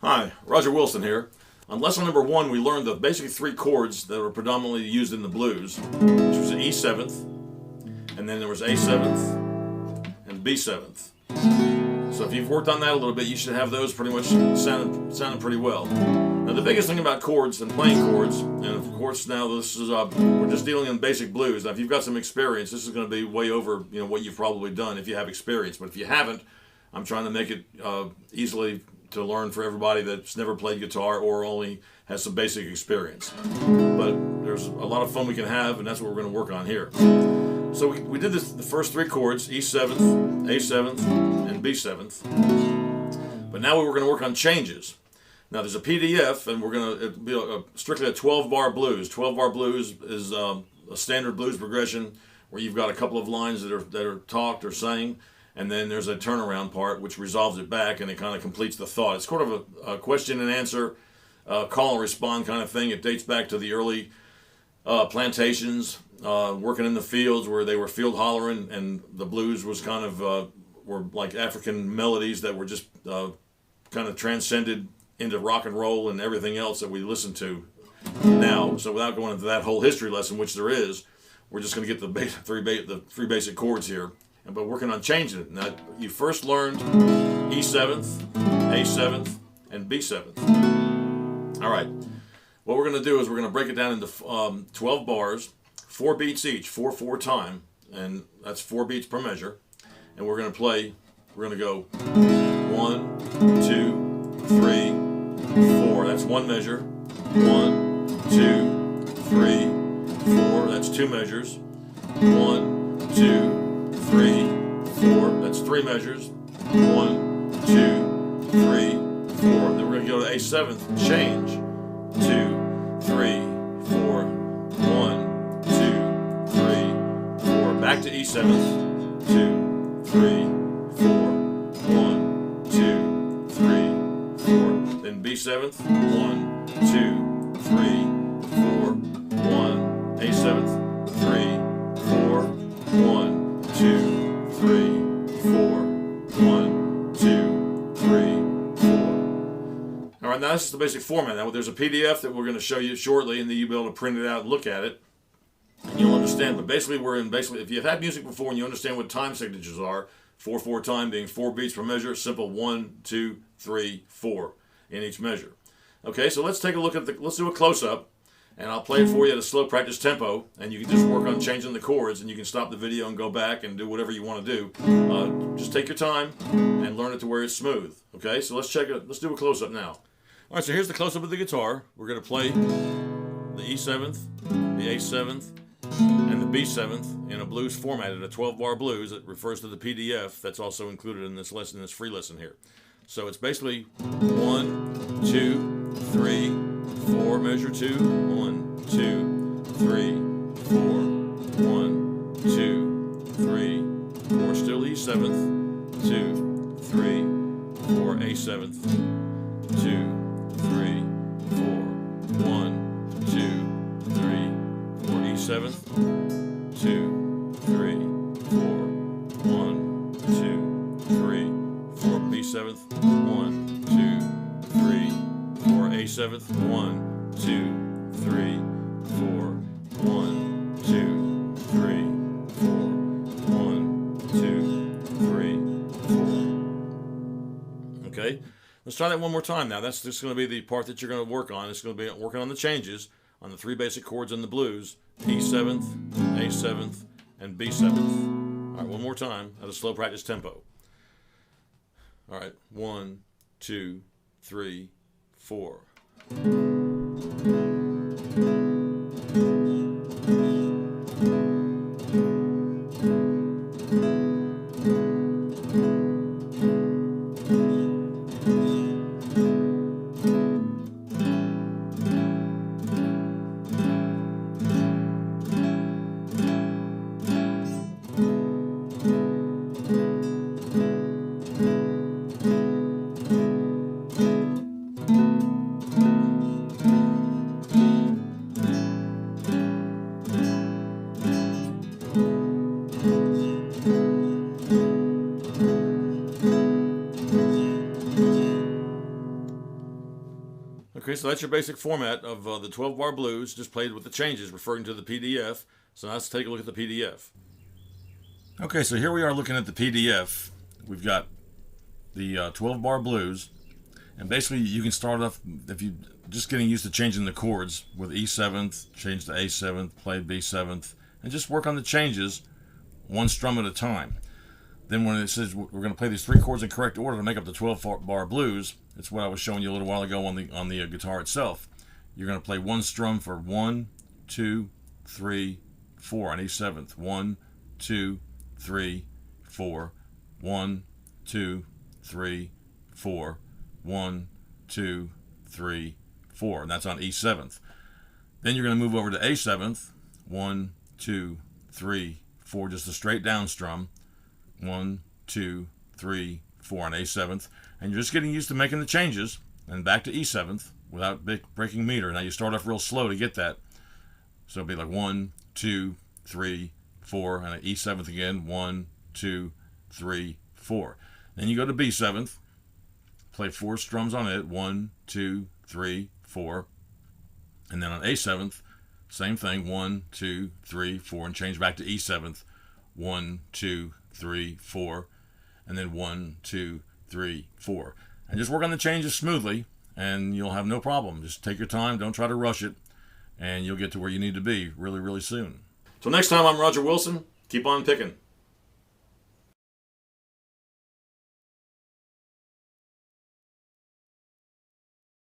Hi, Roger Wilson here. On lesson number 1, we learned the basically 3 chords that were predominantly used in the blues, which was E 7th, and then there was A 7th, and B 7th. So if you've worked on that a little bit, you should have those pretty much sounding pretty well. Now the biggest thing about chords and playing chords, and of course now this is we're just dealing in basic blues. Now if you've got some experience, this is going to be way over what you've probably done if you have experience. But if you haven't, I'm trying to make it easily to learn for everybody that's never played guitar or only has some basic experience. But there's a lot of fun we can have, and that's what we're going to work on here. So we did the first 3 chords, E 7th, A 7th, and B 7th. But now we're going to work on changes. Now there's a PDF, and we're going to be strictly a 12-bar blues. 12-bar blues is a standard blues progression where you've got a couple of lines that are talked or sang, and then there's a turnaround part which resolves it back, and it kind of completes the thought. It's sort of a question and answer, call and respond kind of thing. It dates back to the early plantations, working in the fields where they were field hollering, and the blues was kind of were like African melodies that were just kind of transcended into rock and roll and everything else that we listen to now. So without going into that whole history lesson, which there is, we're just going to get the 3 basic chords here. But working on changing it. Now, you first learned E 7th, A 7th, and B 7th. All right. What we're going to do is we're going to break it down into 12 bars, 4 beats each, 4/4 time, and that's 4 beats per measure. And we're going to play. We're going to go 1, 2, 3, 4. That's 1 measure. 1, 2, 3, 4. That's 2 measures. 1, 2, 3, 4. That's 3 measures. 1, 2, 3, 4. Then we're going to go to A 7th and change. 2, 3, 4. 1, 2, 3, 4. Back to E 7th. 2, 3, 4. 1, 2, 3, 4. Then B 7th. 1, 2, 3, 4. 1. A 7th. 3, 4. 1. 2, 3, 4. 1, 2, 3, 4. All right, now this is the basic format. Now there's a PDF that we're going to show you shortly, and then you'll be able to print it out and look at it, and you'll understand. But basically, if you've had music before and you understand what time signatures are, 4/4 time being 4 beats per measure, simple 1, 2, 3, 4 in each measure. Okay, so let's take a look at let's do a close-up. And I'll play it for you at a slow practice tempo, and you can just work on changing the chords, and you can stop the video and go back and do whatever you want to do. Just take your time and learn it to where it's smooth. Okay, so let's check it. Let's do a close-up now. All right, so here's the close-up of the guitar. We're going to play the E 7th, the A 7th, and the B 7th in a blues format, in a 12-bar blues. It refers to the PDF that's also included in this lesson, this free lesson here. So it's basically 1, 2, 3, 4, measure 2, 1, 2, 3, 4, 1, 2, 3, 4, still E 7th, 2, 3, 4, A 7th, 2, 3, 4, 1, 2, 3, 4, E 7th, 2, 3, 4, 1, 2, 3, 4, B 7th, 1, 2, 3, 4, A 7th, 1, 2, 3, 4, 1, 2, 3, 4, 1, 2, 3, 4. Okay, let's try that one more time now. That's just going to be the part that you're going to work on. It's going to be working on the changes on the 3 basic chords in the blues, E 7th, A 7th, and B 7th. All right, one more time at a slow practice tempo. All right, 1, 2, 3, 4. Okay, so that's your basic format of the 12-bar blues, just played with the changes, referring to the PDF. So let's take a look at the PDF. Okay, so here we are looking at the PDF. We've got the 12-bar blues, and basically you can start off, if you're just getting used to changing the chords, with E7th, change to A7th, play B7th, and just work on the changes one strum at a time. Then when it says we're going to play these 3 chords in correct order to make up the 12-bar blues, it's what I was showing you a little while ago on the guitar itself. You're going to play one strum for 1, 2, 3, 4 on E7th. 1, 2, 3, 4. 1, 2, 3, 4. 1, 2, 3, 4. And that's on E7th. Then you're going to move over to A7th. 1, 2, 3, 4. Just a straight down strum. 1, 2, 3, 4 on A7th, and you're just getting used to making the changes, and back to E7th without breaking meter. Now you start off real slow to get that, so it'll be like 1, 2, 3, 4, and E7th again. 1, 2, 3, 4. Then you go to B7th, play 4 strums on it. 1, 2, 3, 4, and then on A7th, same thing. 1, 2, 3, 4, and change back to E7th. 1, 2, 3, 4, and then 1, 2, 3, 4. And just work on the changes smoothly, and you'll have no problem. Just take your time, don't try to rush it, and you'll get to where you need to be really, really soon. Till next time, I'm Roger Wilson. Keep on picking.